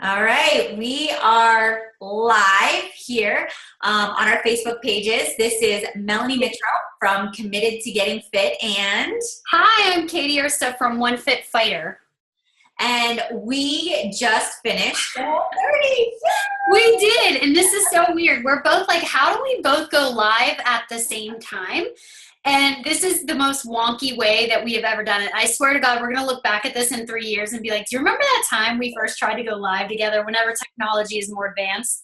All right, we are live here on our Facebook pages. This is Melanie Mitro from Committed to Getting Fit, Hi, I'm Katie Ersta from One Fit Fighter. and we just finished the Whole30. We did, and this is so weird. We're both like, how do we both go live at the same time? And this is the most wonky way that we have ever done it. I swear to God, we're going to look back at this in 3 years and be like, do you remember that time we first tried to go live together whenever technology is more advanced?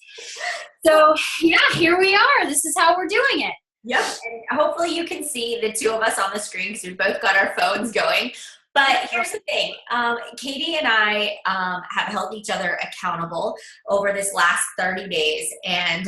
So yeah, here we are. This is how we're doing it. Yep, and hopefully you can see the two of us on the screen because we've both got our phones going. But here's the thing, Katie and I have held each other accountable over this last 30 days. And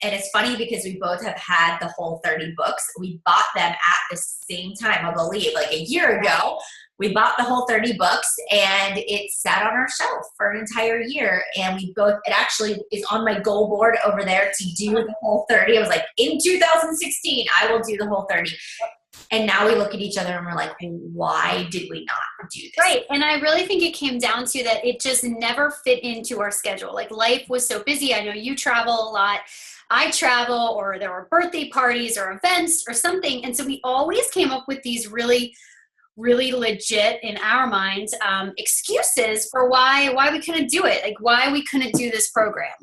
it's funny because we both have had the Whole30 books. We bought them at the same time, I believe, like a year ago. We bought the Whole30 books and it sat on our shelf for an entire year. And it actually is on my goal board over there to do the Whole30. I was like, in 2016, I will do the Whole30. And now we look at each other and we're like, why did we not do this? Right. And I really think it came down to that it just never fit into our schedule. Like life was so busy. I know you travel a lot. I travel, or there were birthday parties or events or something. And so we always came up with these really legit, in our minds, excuses for why we couldn't do it. Like why we couldn't do this program.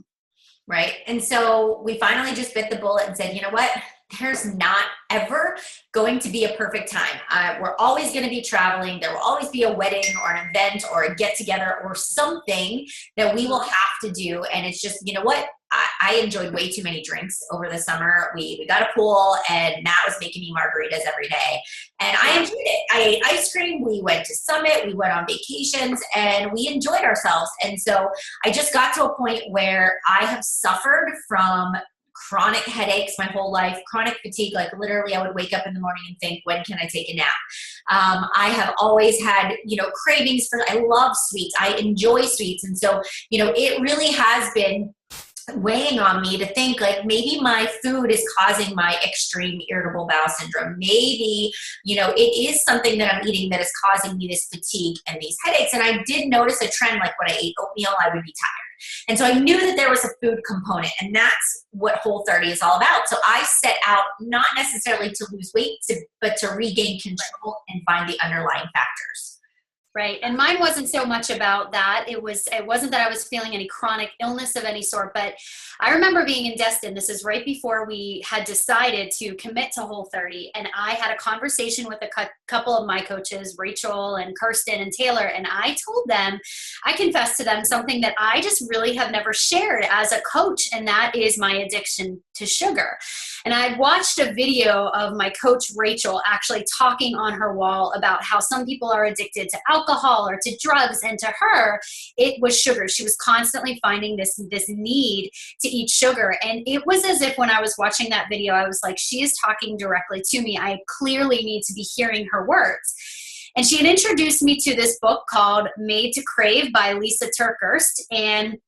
Right. And so we finally just bit the bullet and said, you know what? There's not ever going to be a perfect time. We're always going to be traveling. There will always be a wedding or an event or a get together or something that we will have to do. And it's just, you know what? I enjoyed way too many drinks over the summer. We got a pool and Matt was making me margaritas every day. And I enjoyed it. I ate ice cream. We went to Summit. We went on vacations and we enjoyed ourselves. And so I just got to a point where I have suffered from chronic headaches my whole life, chronic fatigue. Like literally I would wake up in the morning and think, when can I take a nap? I have always had, cravings I love sweets. I enjoy sweets. And so, it really has been weighing on me to think like maybe my food is causing my extreme irritable bowel syndrome. Maybe, it is something that I'm eating that is causing me this fatigue and these headaches. And I did notice a trend, like when I ate oatmeal, I would be tired. And so I knew that there was a food component, and that's what Whole30 is all about. So I set out not necessarily to lose weight, but to regain control and find the underlying factors. Right. And mine wasn't so much about that. It wasn't that I was feeling any chronic illness of any sort, but I remember being in Destin. This is right before we had decided to commit to Whole30. And I had a conversation with a couple of my coaches, Rachel and Kirsten and Taylor. And I told them, I confessed to them something that I just really have never shared as a coach. And that is my addiction to sugar. And I watched a video of my coach, Rachel, actually talking on her wall about how some people are addicted to alcohol or to drugs. And to her, it was sugar. She was constantly finding this need to eat sugar. And it was as if when I was watching that video, I was like, she is talking directly to me. I clearly need to be hearing her words. And she had introduced me to this book called Made to Crave by Lisa TerKeurst. And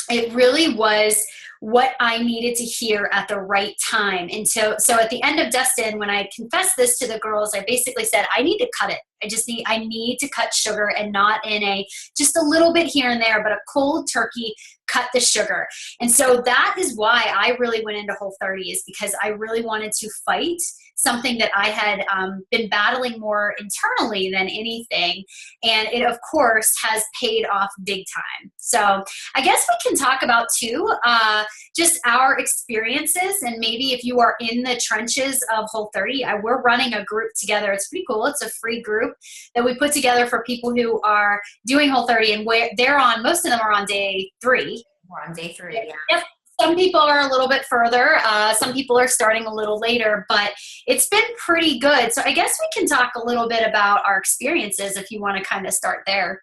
it really was what I needed to hear at the right time. And so at the end of Destin, when I confessed this to the girls, I basically said, I need to cut it. I need to cut sugar, and not in just a little bit here and there, but a cold turkey, cut the sugar. And so that is why I really went into Whole30, is because I really wanted to fight something that I had been battling more internally than anything. And it, of course, has paid off big time. So I guess we can talk about, too, just our experiences. And maybe if you are in the trenches of Whole30, we're running a group together. It's pretty cool. It's a free group that we put together for people who are doing Whole30, and where they're on, most of them are on day 3. We're on day 3, yeah. Yep. Some people are a little bit further. Some people are starting a little later, but it's been pretty good. So I guess we can talk a little bit about our experiences if you want to kind of start there.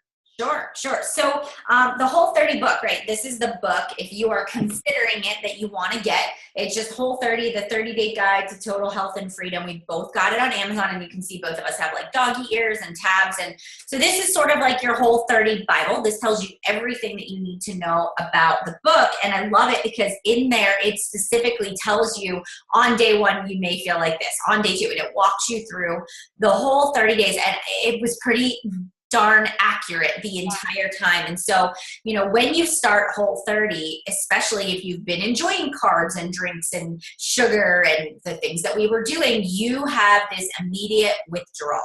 Sure. So the Whole30 book, right? This is the book, if you are considering it, that you want to get. It's just Whole30, the 30-day guide to total health and freedom. We both got it on Amazon, and you can see both of us have like doggy ears and tabs. And so this is sort of like your Whole30 Bible. This tells you everything that you need to know about the book. And I love it because in there, it specifically tells you on day 1, you may feel like this, on day 2, and it walks you through the whole 30 days. And it was pretty darn accurate the entire time. And so, you know, when you start Whole30, especially if you've been enjoying carbs and drinks and sugar and the things that we were doing, you have this immediate withdrawal.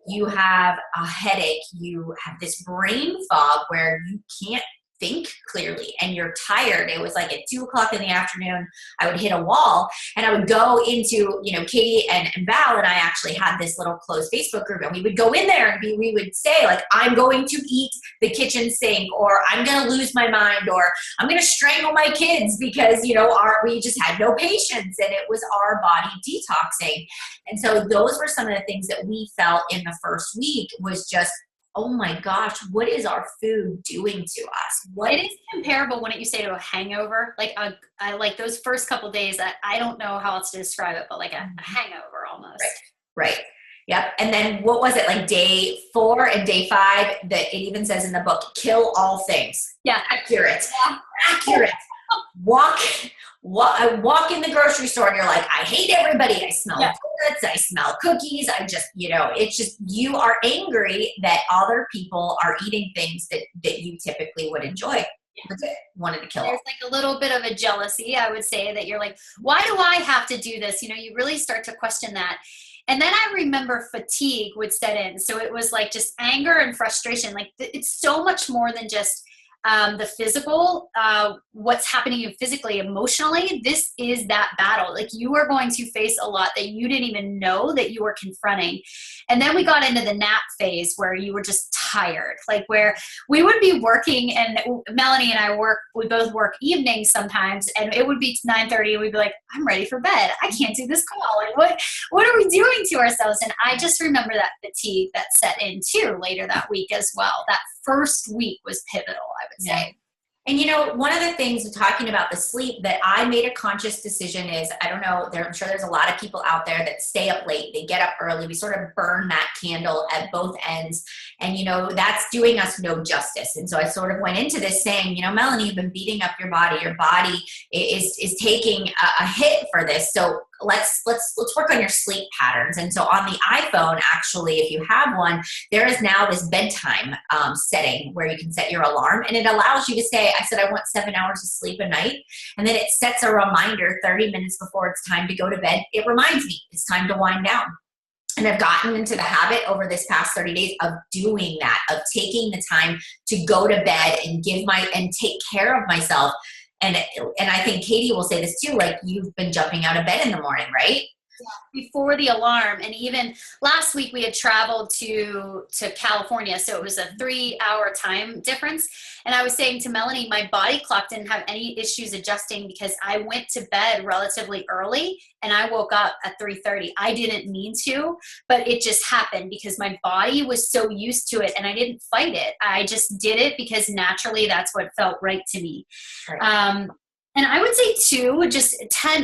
You have a headache. You have this brain fog where you can't think clearly and you're tired. It was like at 2 o'clock in the afternoon, I would hit a wall and I would go into, you know, Katie and Val and I actually had this little closed Facebook group, and we would go in there and we would say like, I'm going to eat the kitchen sink, or I'm going to lose my mind, or I'm going to strangle my kids because, you know, we just had no patience and it was our body detoxing. And so those were some of the things that we felt in the first week was just, oh my gosh, what is our food doing to us? It is comparable, wouldn't you say, to a hangover? Like I like those first couple days, I don't know how else to describe it, but like a hangover almost. Right. Yep. And then what was it, like day 4 and day 5 that it even says in the book, kill all things. Yeah. Accurate. I walk in the grocery store and you're like, I hate everybody. I smell donuts. I smell cookies. I just, you know, it's just, you are angry that other people are eating things that you typically would enjoy. That's it. Wanted to kill. There's like a little bit of a jealousy, I would say, that you're like, why do I have to do this? You know, you really start to question that. And then I remember fatigue would set in. So it was like just anger and frustration. Like it's so much more than just the physical, what's happening to you physically, emotionally. This is that battle. Like you are going to face a lot that you didn't even know that you were confronting. And then we got into the nap phase where you were just tired, like where we would be working, and Melanie and I we both work evenings sometimes, and it would be 9:30 and we'd be like, I'm ready for bed. I can't do this call. Like what are we doing to ourselves? And I just remember that fatigue that set in too later that week as well. That first week was pivotal, I would say. And you know, one of the things talking about the sleep that I made a conscious decision is, I don't know, I'm sure there's a lot of people out there that stay up late, they get up early, we sort of burn that candle at both ends. And you know, that's doing us no justice. And so I sort of went into this saying, you know, Melanie, you've been beating up your body is taking a hit for this. So let's work on your sleep patterns. And so on the iPhone, actually, if you have one, there is now this bedtime setting where you can set your alarm, and it allows you to say, I said, I want 7 hours of sleep a night. And then it sets a reminder 30 minutes before it's time to go to bed. It reminds me it's time to wind down. And I've gotten into the habit over this past 30 days of doing that, of taking the time to go to bed and take care of myself. And I think Katie will say this too, like you've been jumping out of bed in the morning, right? Before the alarm. And even last week we had traveled to California, so it was a 3-hour time difference. And I was saying to Melanie, my body clock didn't have any issues adjusting because I went to bed relatively early and I woke up at 3:30. I didn't mean to, but it just happened because my body was so used to it and I didn't fight it. I just did it because naturally that's what felt right to me. Right. And I would say too, just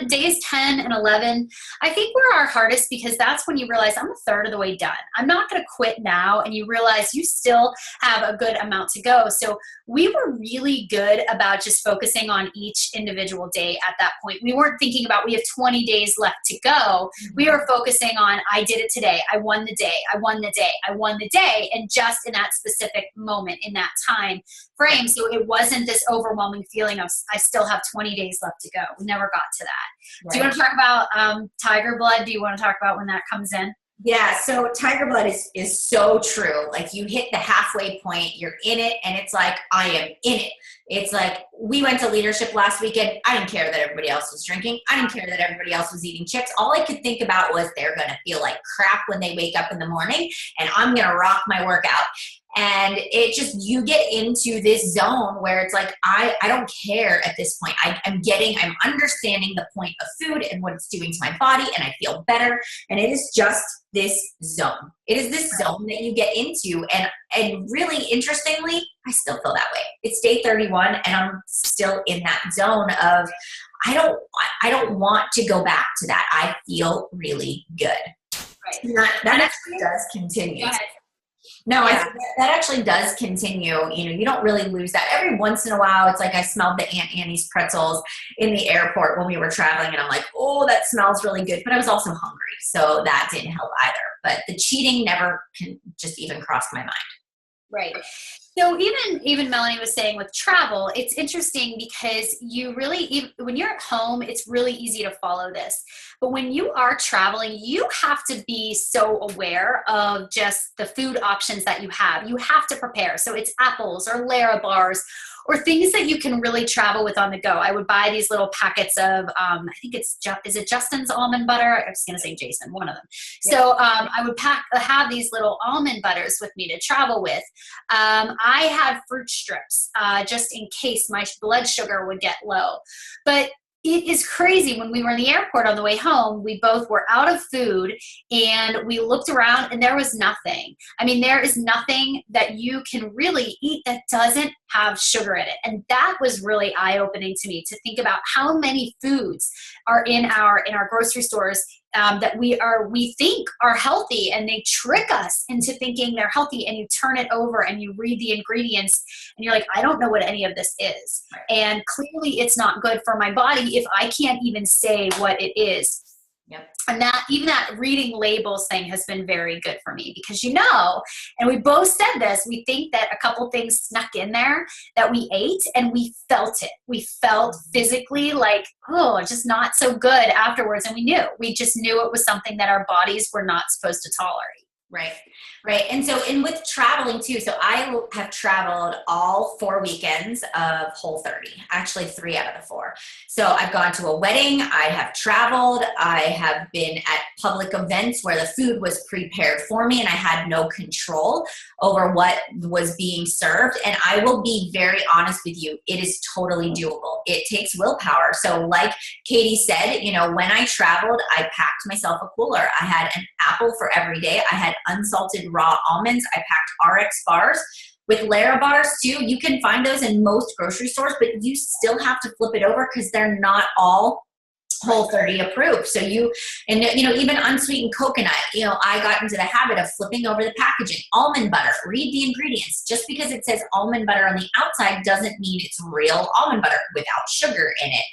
days 10 and 11, I think were our hardest because that's when you realize I'm a third of the way done. I'm not going to quit now. And you realize you still have a good amount to go. So we were really good about just focusing on each individual day at that point. We weren't thinking about we have 20 days left to go. We were focusing on I did it today. I won the day. I won the day. I won the day. And just in that specific moment, in that time frame. So it wasn't this overwhelming feeling of I still have 20 days left to go. We never got to that. Right. Do you want to talk about tiger blood? Do you want to talk about when that comes in? Yeah, so tiger blood is so true. Like you hit the halfway point, you're in it, and it's like, I am in it. It's like, we went to leadership last weekend. I didn't care that everybody else was drinking. I didn't care that everybody else was eating chips. All I could think about was they're going to feel like crap when they wake up in the morning, and I'm going to rock my workout. And it just, you get into this zone where it's like, I don't care at this point. I'm understanding the point of food and what it's doing to my body, and I feel better. And it is just this zone. It is this zone that you get into. And really interestingly, I still feel that way. It's day 31 and I'm still in that zone of, I don't want to go back to that. I feel really good. Right. That actually does continue. No, yeah. I think that actually does continue. You know, you don't really lose that. Every once in a while, it's like I smelled the Aunt Annie's pretzels in the airport when we were traveling, and I'm like, oh, that smells really good. But I was also hungry, so that didn't help either. But the cheating never can just even cross my mind. Right. So even Melanie was saying with travel, it's interesting because you really, when you're at home, it's really easy to follow this. But when you are traveling, you have to be so aware of just the food options that you have. You have to prepare. So it's apples or Lara bars or things that you can really travel with on the go. I would buy these little packets of, I think is it Justin's almond butter? I was going to say Jason, one of them. Yep. So I would have these little almond butters with me to travel with. I had fruit strips just in case my blood sugar would get low. But it is crazy. When we were in the airport on the way home, we both were out of food and we looked around and there was nothing. I mean, there is nothing that you can really eat that doesn't have sugar in it. And that was really eye-opening to me, to think about how many foods are in our grocery stores that we think are healthy, and they trick us into thinking they're healthy, and you turn it over and you read the ingredients and you're like, I don't know what any of this is. Right. And clearly it's not good for my body if I can't even say what it is. Yep. And that, even that reading labels thing has been very good for me, because, and we both said this, we think that a couple things snuck in there that we ate and we felt it. We felt physically like, oh, just not so good afterwards. And we just knew it was something that our bodies were not supposed to tolerate. Right. Right. And so, and with traveling too, so I have traveled all 4 weekends of Whole30, actually 3 out of the 4. So I've gone to a wedding, I have traveled, I have been at public events where the food was prepared for me and I had no control over what was being served. And I will be very honest with you, it is totally doable. It takes willpower. So like Katie said, when I traveled, I packed myself a cooler. I had an apple for every day. I had unsalted raw almonds. I packed RX bars. With Lara bars too, you can find those in most grocery stores, but you still have to flip it over because they're not all Whole30 approved. So even unsweetened coconut, I got into the habit of flipping over the packaging. Almond butter, read the ingredients. Just because it says almond butter on the outside doesn't mean it's real almond butter without sugar in it.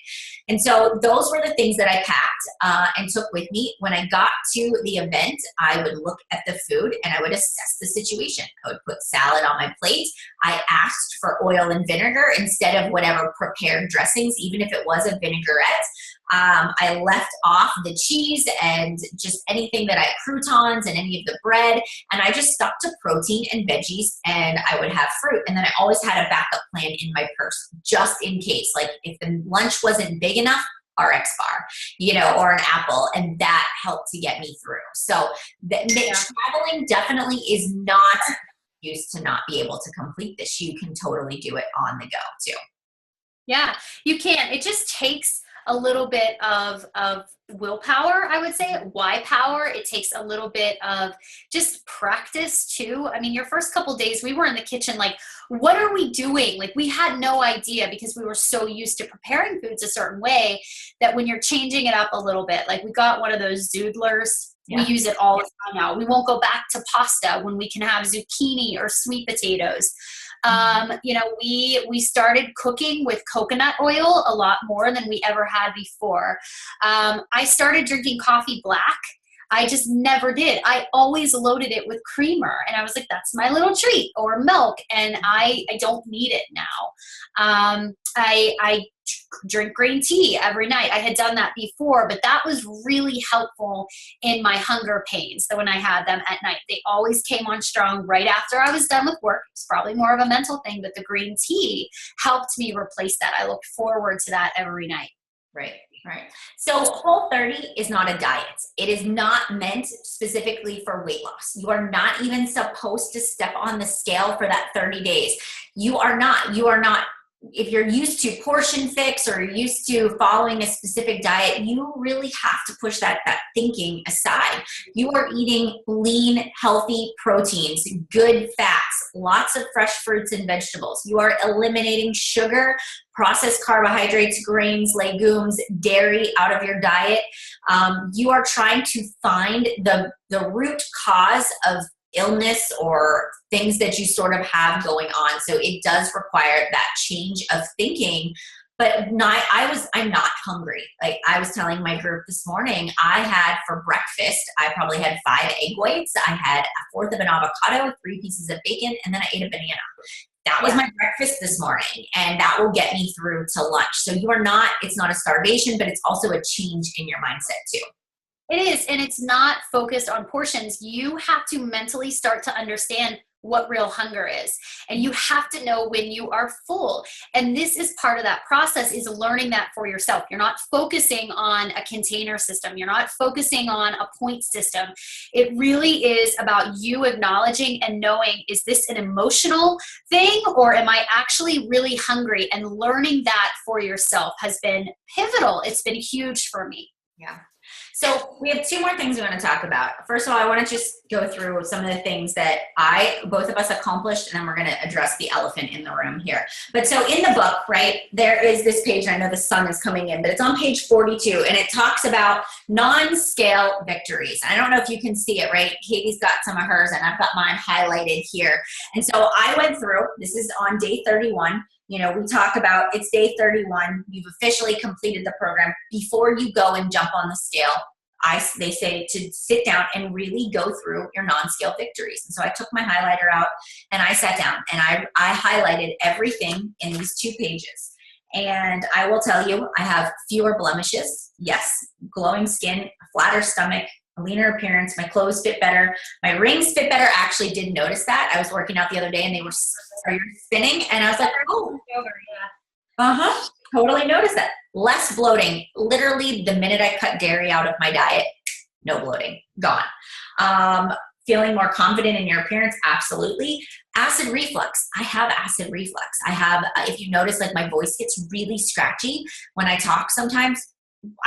And so those were the things that I packed and took with me. When I got to the event, I would look at the food and I would assess the situation. I would put salad on my plate. I asked for oil and vinegar instead of whatever prepared dressings, even if it was a vinaigrette. I left off the cheese and just anything that croutons and any of the bread. And I just stuck to protein and veggies, and I would have fruit. And then I always had a backup plan in my purse just in case. Like if the lunch wasn't big enough, RX bar, or an apple. And that helped to get me through. So traveling definitely is not used to not be able to complete this. You can totally do it on the go too. Yeah, you can. It just takes a little bit of willpower, I would say. Why power? It takes a little bit of just practice too. I mean, your first couple days, we were in the kitchen like, what are we doing? Like, we had no idea because we were so used to preparing foods a certain way that when you're changing it up a little bit, like we got one of those zoodlers. Yeah. We use it all the time now. We won't go back to pasta when we can have zucchini or sweet potatoes. We started cooking with coconut oil a lot more than we ever had before. I started drinking coffee black. I just never did. I always loaded it with creamer, and I was like, that's my little treat, or milk, and I don't need it now. I drink green tea every night. I had done that before, but that was really helpful in my hunger pains. So when I had them at night, they always came on strong right after I was done with work. It's probably more of a mental thing, but the green tea helped me replace that. I looked forward to that every night. Right. Right. So Whole30 is not a diet. It is not meant specifically for weight loss. You are not even supposed to step on the scale for that 30 days. You are not. If you're used to portion fix or you're used to following a specific diet, you really have to push that thinking aside. You are eating lean, healthy proteins, good fats, lots of fresh fruits and vegetables. You are eliminating sugar, processed carbohydrates, grains, legumes, dairy out of your diet. You are trying to find the root cause of illness or things that you sort of have going on. So it does require that change of thinking, but I'm not hungry. Like I was telling my group this morning, I had for breakfast, I probably had 5 egg whites. I had a fourth of an avocado, 3 pieces of bacon, and then I ate a banana. That was my breakfast this morning, and that will get me through to lunch. So it's not a starvation, but it's also a change in your mindset too. It is, and it's not focused on portions. You have to mentally start to understand what real hunger is, and you have to know when you are full. And this is part of that process, is learning that for yourself. You're not focusing on a container system. You're not focusing on a point system. It really is about you acknowledging and knowing, is this an emotional thing, or am I actually really hungry? And learning that for yourself has been pivotal. It's been huge for me. Yeah. So we have 2 more things we want to talk about. First of all, I want to just go through some of the things that both of us accomplished, and then we're going to address the elephant in the room here. But so in the book, right, there is this page, and I know the sun is coming in, but it's on page 42, and it talks about non-scale victories. I don't know if you can see it, right? Katie's got some of hers, and I've got mine highlighted here. And so I went through, this is on day 31. We talk about it's day 31. You've officially completed the program. Before you go and jump on the scale, they say to sit down and really go through your non-scale victories. And so I took my highlighter out and I sat down and I highlighted everything in these 2 pages. And I will tell you, I have fewer blemishes. Yes, glowing skin, a flatter stomach, a leaner appearance. My clothes fit better. My rings fit better. I actually did notice that. I was working out the other day and they were spinning, and I was like, oh, totally noticed that. Less bloating. Literally the minute I cut dairy out of my diet, no bloating, gone. Feeling more confident in your appearance, absolutely. Acid reflux. I have acid reflux. I have, if you notice, like my voice gets really scratchy when I talk sometimes.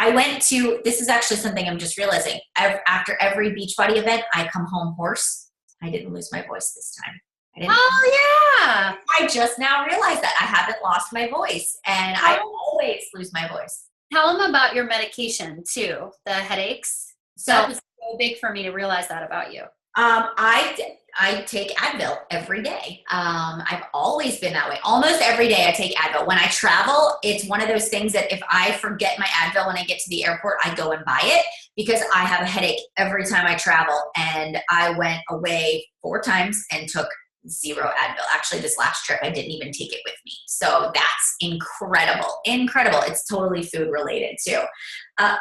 This is actually something I'm just realizing. After every Beachbody event, I come home hoarse. I didn't lose my voice this time. I just now realized that I haven't lost my voice, and I always lose my voice. Tell them about your medication too, the headaches. So that was so big for me to realize that about you. I take Advil every day. I've always been that way. Almost every day I take Advil. When I travel, it's one of those things that if I forget my Advil when I get to the airport, I go and buy it because I have a headache every time I travel. And I went away 4 times and took 0 Advil. Actually, this last trip, I didn't even take it with me. So that's incredible. Incredible. It's totally food related too.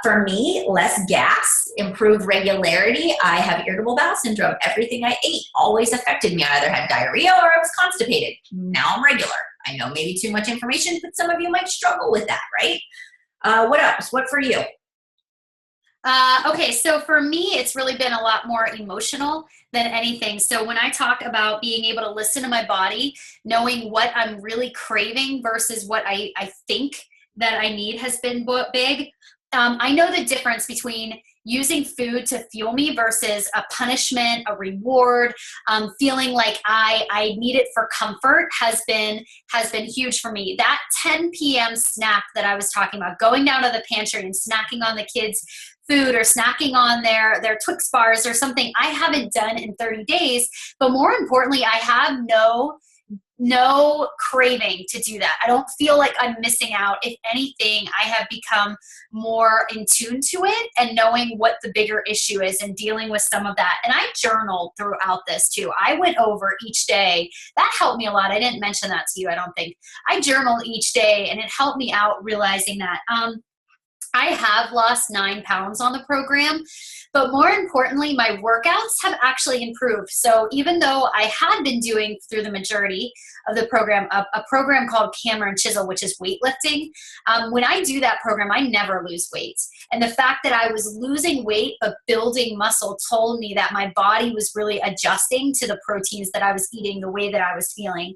For me, less gas, improved regularity. I have irritable bowel syndrome. Everything I ate always affected me. I either had diarrhea or I was constipated. Now I'm regular. I know maybe too much information, but some of you might struggle with that, right? What else? What for you? Okay, so for me, it's really been a lot more emotional than anything. So when I talk about being able to listen to my body, knowing what I'm really craving versus what I think that I need has been big. I know the difference between using food to fuel me versus a punishment, a reward, feeling like I need it for comfort has been huge for me. That 10 p.m. snack that I was talking about, going down to the pantry and snacking on the kids' food or snacking on their Twix bars or something I haven't done in 30 days. But more importantly, I have no craving to do that. I don't feel like I'm missing out. If anything, I have become more in tune to it and knowing what the bigger issue is and dealing with some of that. And I journaled throughout this too. I went over each day. That helped me a lot. I didn't mention that to you, I don't think. I journaled each day and it helped me out realizing that. I have lost 9 pounds on the program, but more importantly, my workouts have actually improved. So even though I had been doing through the majority of the program, a program called Camera and Chisel, which is weightlifting, when I do that program, I never lose weight. And the fact that I was losing weight but building muscle told me that my body was really adjusting to the proteins that I was eating, the way that I was feeling.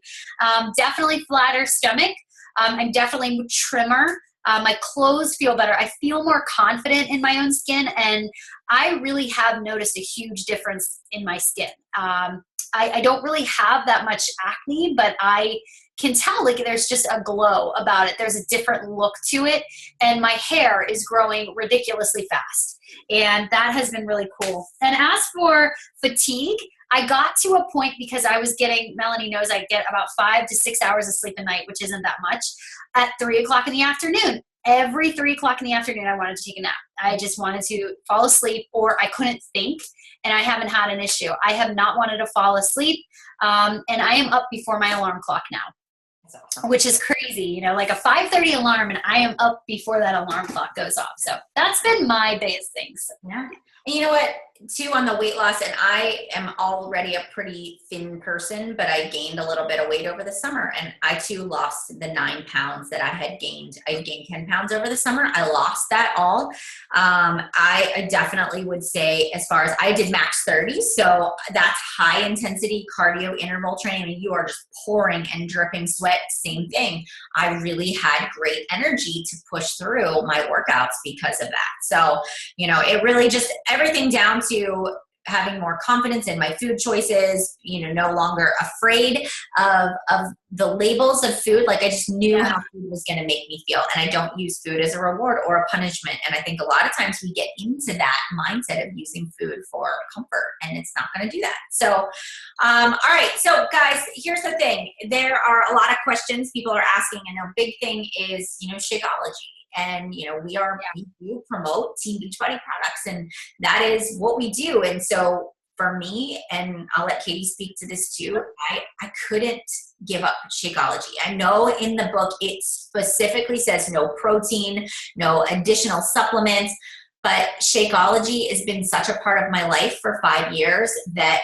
Definitely flatter stomach. I'm definitely trimmer. My clothes feel better. I feel more confident in my own skin, and I really have noticed a huge difference in my skin. I don't really have that much acne, but I can tell like there's just a glow about it. There's a different look to it, and my hair is growing ridiculously fast, and that has been really cool. And as for fatigue, I got to a point because I was getting, Melanie knows I get about 5 to 6 hours of sleep a night, which isn't that much, at 3 o'clock in the afternoon. Every 3 o'clock in the afternoon, I wanted to take a nap. I just wanted to fall asleep, or I couldn't think, and I haven't had an issue. I have not wanted to fall asleep, and I am up before my alarm clock now. Awesome. Which is crazy, you know, like a 5:30 alarm, and I am up before that alarm clock goes off. So that's been my biggest things. Yeah. And you know what, too, on the weight loss, and I am already a pretty thin person, but I gained a little bit of weight over the summer, and I too lost the 9 pounds that I had gained. I gained 10 pounds over the summer. I lost that all. I definitely would say, as far as I did max 30, so that's high intensity cardio interval training. I mean, you are just pouring and dripping sweat, same thing. I really had great energy to push through my workouts because of that. So, you know, it really just, everything down to having more confidence in my food choices, you know, no longer afraid of the labels of food. Like, I just knew how food was going to make me feel, and I don't use food as a reward or a punishment. And I think a lot of times we get into that mindset of using food for comfort, and it's not going to do that. So, all right. So guys, here's the thing. There are a lot of questions people are asking, and a big thing is, you know, Shakeology. And, you know, we do promote Team Beachbody products, and that is what we do. And so for me, and I'll let Katie speak to this too, I couldn't give up Shakeology. I know in the book, it specifically says no protein, no additional supplements, but Shakeology has been such a part of my life for 5 years that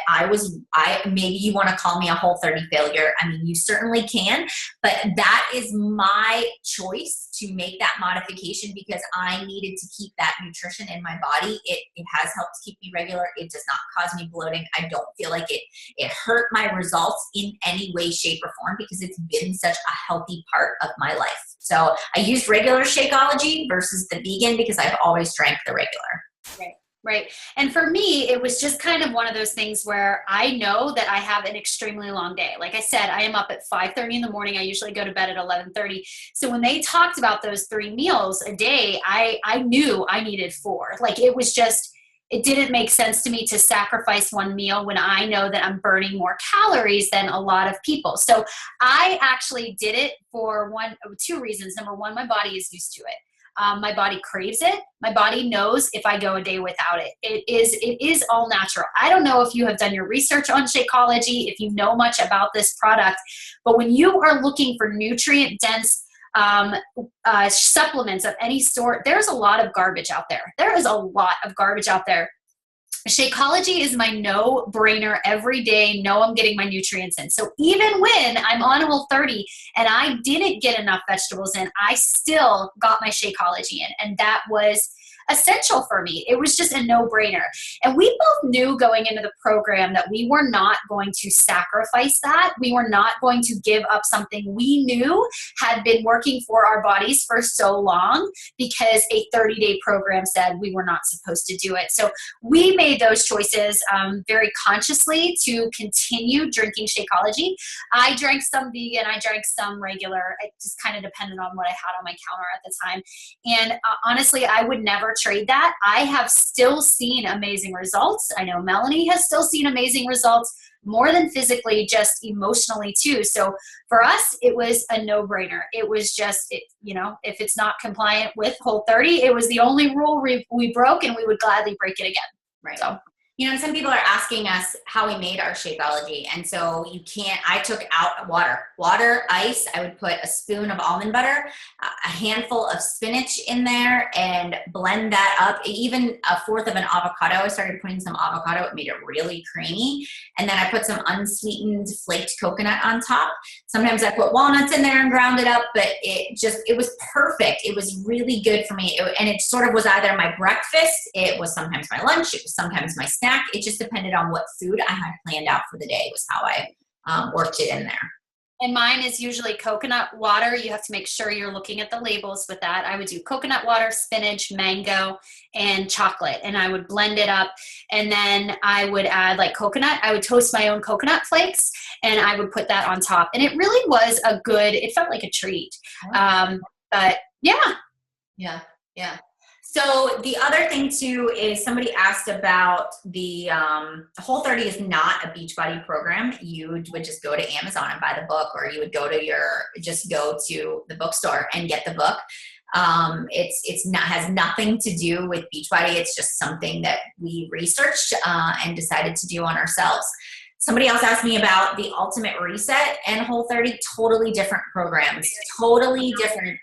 maybe you want to call me a Whole30 failure. I mean, you certainly can, but that is my choice to make that modification because I needed to keep that nutrition in my body. It has helped keep me regular. It does not cause me bloating. I don't feel like it hurt my results in any way, shape, or form because it's been such a healthy part of my life. So I used regular Shakeology versus the vegan because I've always drank the regular. Right. And for me, it was just kind of one of those things where I know that I have an extremely long day. Like I said, I am up at 5:30 in the morning. I usually go to bed at 11:30. So when they talked about those 3 meals a day, I knew I needed 4. Like, it was just, it didn't make sense to me to sacrifice one meal when I know that I'm burning more calories than a lot of people. So I actually did it for 2 reasons. Number one, my body is used to it. My body craves it. My body knows if I go a day without it. It is all natural. I don't know if you have done your research on Shakeology, if you know much about this product, but when you are looking for nutrient-dense supplements of any sort, there's a lot of garbage out there. There is a lot of garbage out there. Shakeology is my no-brainer every day. Know I'm getting my nutrients in. So even when I'm on Whole30 and I didn't get enough vegetables in, I still got my Shakeology in. And that was essential for me. It was just a no-brainer. And we both knew going into the program that we were not going to sacrifice that. We were not going to give up something we knew had been working for our bodies for so long because a 30-day program said we were not supposed to do it. So we made those choices very consciously to continue drinking Shakeology. I drank some vegan, I drank some regular. It just kind of depended on what I had on my counter at the time. And honestly, I would never trade that. I have still seen amazing results. I know Melanie has still seen amazing results, more than physically, just emotionally too. So for us, it was a no-brainer. It was just, you know, if it's not compliant with Whole30, it was the only rule we broke, and we would gladly break it again. Right. So, you know, and some people are asking us how we made our Shakeology. And so I took out water, ice. I would put a spoon of almond butter, a handful of spinach in there, and blend that up. Even a fourth of an avocado. I started putting some avocado. It made it really creamy. And then I put some unsweetened flaked coconut on top. Sometimes I put walnuts in there and ground it up, but it was perfect. It was really good for me. And it sort of was either my breakfast. It was sometimes my lunch. It was sometimes my snack. It just depended on what food I had planned out for the day was how I worked it in there. And mine is usually coconut water. You have to make sure you're looking at the labels with that. I would do coconut water, spinach, mango, and chocolate. And I would blend it up. And then I would add like coconut. I would toast my own coconut flakes and I would put that on top. And it really was it felt like a treat. But yeah. Yeah. Yeah. So the other thing too is somebody asked about the Whole30 is not a Beachbody program. You would just go to Amazon and buy the book, or you would go to the bookstore and get the book. It's not, has nothing to do with Beachbody. It's just something that we researched and decided to do on ourselves. Somebody else asked me about the Ultimate Reset and Whole30, totally different programs, totally different,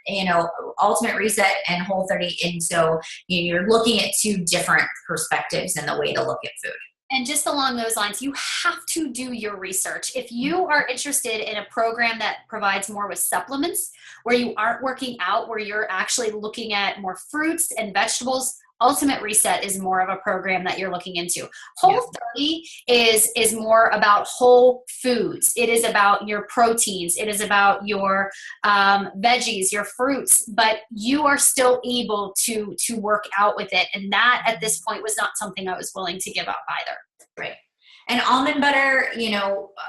Ultimate Reset and Whole30. And so you're looking at two different perspectives in the way to look at food. And just along those lines, you have to do your research. If you are interested in a program that provides more with supplements, where you aren't working out, where you're actually looking at more fruits and vegetables, Ultimate Reset is more of a program that you're looking into. Whole30 is more about whole foods. It is about your proteins. It is about your veggies, your fruits, but you are still able to work out with it. And that at this point was not something I was willing to give up either. Right. And almond butter,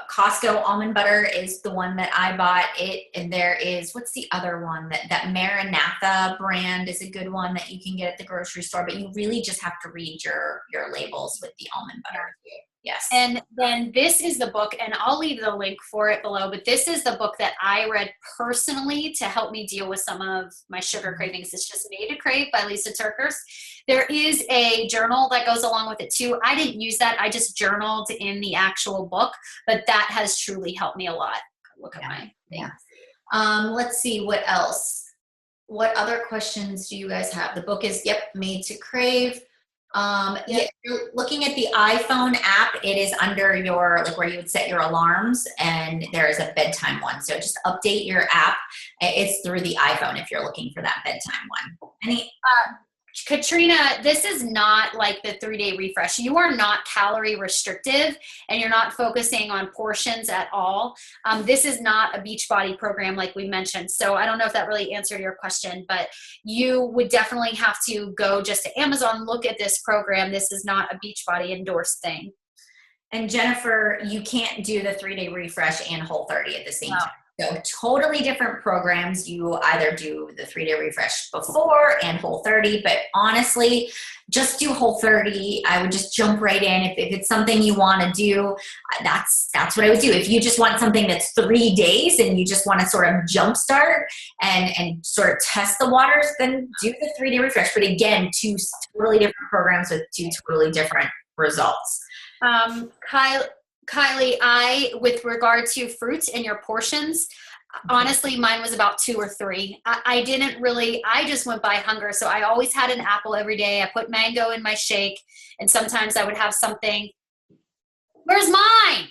Costco almond butter is the one that I bought it. And there is, what's the other one? That Maranatha brand is a good one that you can get at the grocery store, but you really just have to read your labels with the almond butter. Yes. And then this is the book, and I'll leave the link for it below, but this is the book that I read personally to help me deal with some of my sugar cravings. It's Just Made to Crave by Lisa TerKeurst. There is a journal that goes along with it too. I didn't use that. I just journaled in the actual book, but that has truly helped me a lot. Look at my thing. Yeah. Let's see what else. What other questions do you guys have? The book is, Made to Crave. If you're looking at the iPhone app, it is under your, where you would set your alarms, and there is a bedtime one. So just update your app. It's through the iPhone if you're looking for that bedtime one. Katrina, this is not like the 3-day refresh. You are not calorie restrictive, and you're not focusing on portions at all. This is not a Beachbody program like we mentioned. So I don't know if that really answered your question, but you would definitely have to go just to Amazon, look at this program. This is not a Beachbody endorsed thing. And Jennifer, you can't do the 3-day refresh and Whole30 at the same time. So totally different programs. You either do the 3-day refresh before and Whole30, but honestly, just do Whole30. I would just jump right in. If it's something you want to do, that's what I would do. If you just want something that's 3 days and you just want to sort of jumpstart and sort of test the waters, then do the 3-day refresh. But again, two totally different programs with two totally different results. Kylie, with regard to fruits and your portions, honestly, mine was about 2 or 3. I just went by hunger. So I always had an apple every day. I put mango in my shake, and sometimes I would have something. Where's mine?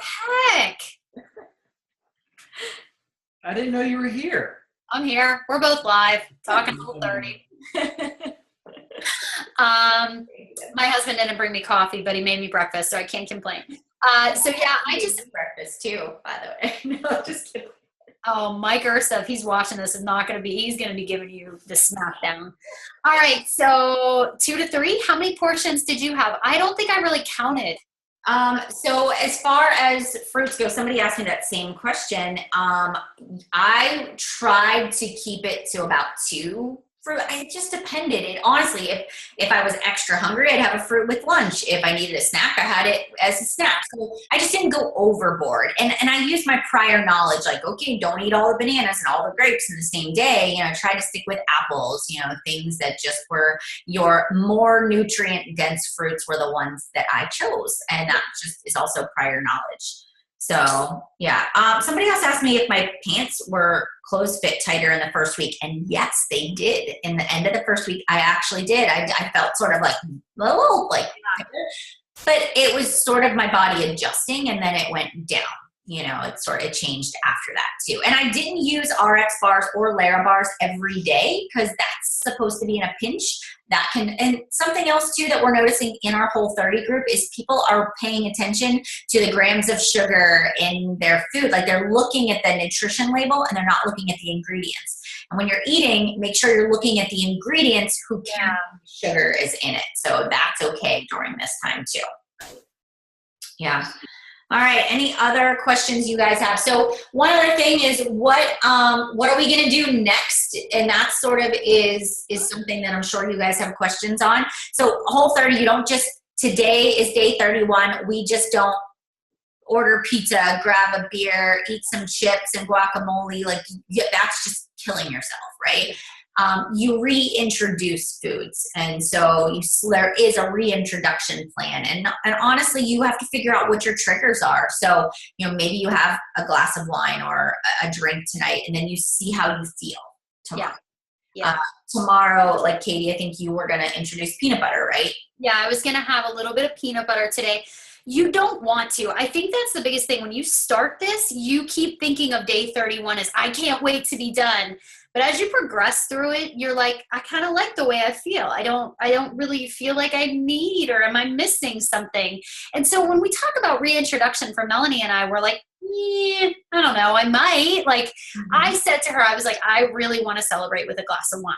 Heck. I didn't know you were here. I'm here. We're both live, talking Whole30. My husband didn't bring me coffee, but he made me breakfast, so I can't complain. So yeah, I just breakfast too, by the way. No, just kidding. Oh, Mike Ursa, if he's watching this, he's going to be giving you the smackdown. All right, so 2 to 3. How many portions did you have? I don't think I really counted. So as far as fruits go, somebody asked me that same question. I tried to keep it to about 2. It just depended. It honestly, if I was extra hungry, I'd have a fruit with lunch. If I needed a snack, I had it as a snack. So I just didn't go overboard. And I used my prior knowledge, like, okay, don't eat all the bananas and all the grapes in the same day. Try to stick with apples, things that just were your more nutrient dense fruits were the ones that I chose. And that just is also prior knowledge. So yeah, somebody else asked me if my pants were clothes fit tighter in the first week, and yes, they did. In the end of the first week, I actually did. I felt sort of like, but it was sort of my body adjusting, and then it went down. It changed after that too. And I didn't use RX bars or Lara bars every day because that's supposed to be in a pinch. And something else too that we're noticing in our Whole30 group is people are paying attention to the grams of sugar in their food. Like they're looking at the nutrition label and they're not looking at the ingredients. And when you're eating, make sure you're looking at the ingredients who sugar is in it. So that's okay during this time too. Yeah. All right. Any other questions you guys have? So one other thing is what are we going to do next? And that sort of is something that I'm sure you guys have questions on. So Whole30, you don't just, today is day 31. We just don't order pizza, grab a beer, eat some chips and guacamole. Like that's just killing yourself, right? You reintroduce foods. And so there is a reintroduction plan. And honestly, you have to figure out what your triggers are. So, maybe you have a glass of wine or a drink tonight, and then you see how you feel tomorrow. Yeah. Tomorrow, like Katie, I think you were going to introduce peanut butter, right? Yeah, I was going to have a little bit of peanut butter today. You don't want to. I think that's the biggest thing. When you start this, you keep thinking of day 31 as I can't wait to be done. But as you progress through it, you're like, I kind of like the way I feel. I don't really feel like I need, or am I missing something? And so when we talk about reintroduction for Melanie and I, we're like, I don't know, I might. Like I said to her, I was like, I really want to celebrate with a glass of wine.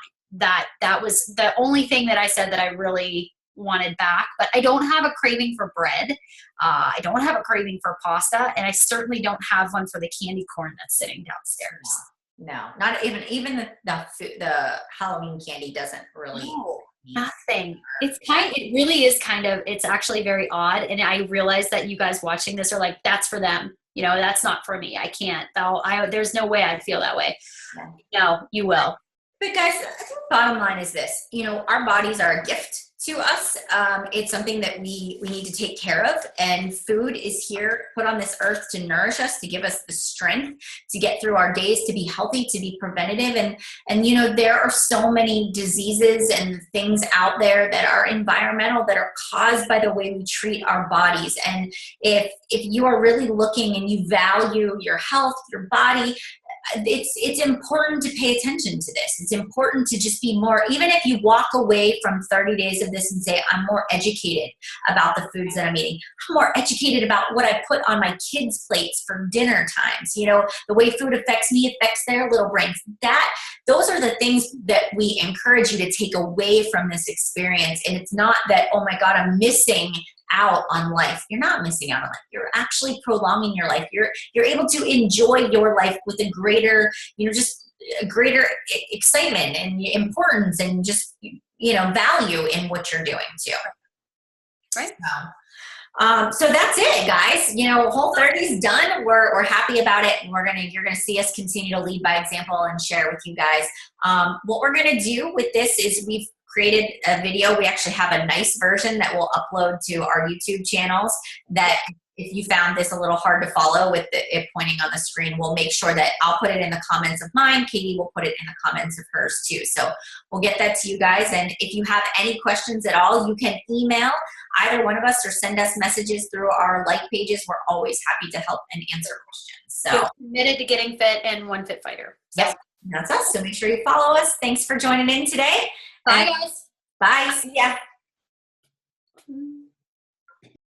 That was the only thing that I said that I really wanted back, but I don't have a craving for bread. I don't have a craving for pasta, and I certainly don't have one for the candy corn that's sitting downstairs. No, not even the Halloween candy doesn't really. No, nothing. It really is it's actually very odd. And I realize that you guys watching this are like, that's for them. That's not for me. I can't. There's no way I'd feel that way. No, you will. But guys, I think the bottom line is this, our bodies are a gift to us. It's something that we need to take care of, and food is here put on this earth to nourish us, to give us the strength to get through our days, to be healthy, to be preventative. And there are so many diseases and things out there that are environmental, that are caused by the way we treat our bodies. And if you are really looking and you value your health, your body, it's important to pay attention to this. It's important to just be more, even if you walk away from 30 days of this and say, I'm more educated about the foods that I'm eating. I'm more educated about what I put on my kids' plates for dinner times. The way food affects me affects their little brains. Those are the things that we encourage you to take away from this experience. And it's not that, oh my God, I'm missing out on life. You're not missing out on life. You're actually prolonging your life. You're able to enjoy your life with a greater, just a greater excitement and importance and just, value in what you're doing too. Right. So that's it, guys. Whole30 is done. We're happy about it, and you're gonna see us continue to lead by example and share with you guys. What we're gonna do with this is we've created a video. We actually have a nice version that we'll upload to our YouTube channels that if you found this a little hard to follow with it pointing on the screen, we'll make sure that I'll put it in the comments of mine. Katie will put it in the comments of hers too. So we'll get that to you guys. And if you have any questions at all, you can email either one of us or send us messages through our like pages. We're always happy to help and answer questions. So committed to getting fit and one fit fighter. So. Yep, that's us. So make sure you follow us. Thanks for joining in today. Bye, guys. Bye. See ya.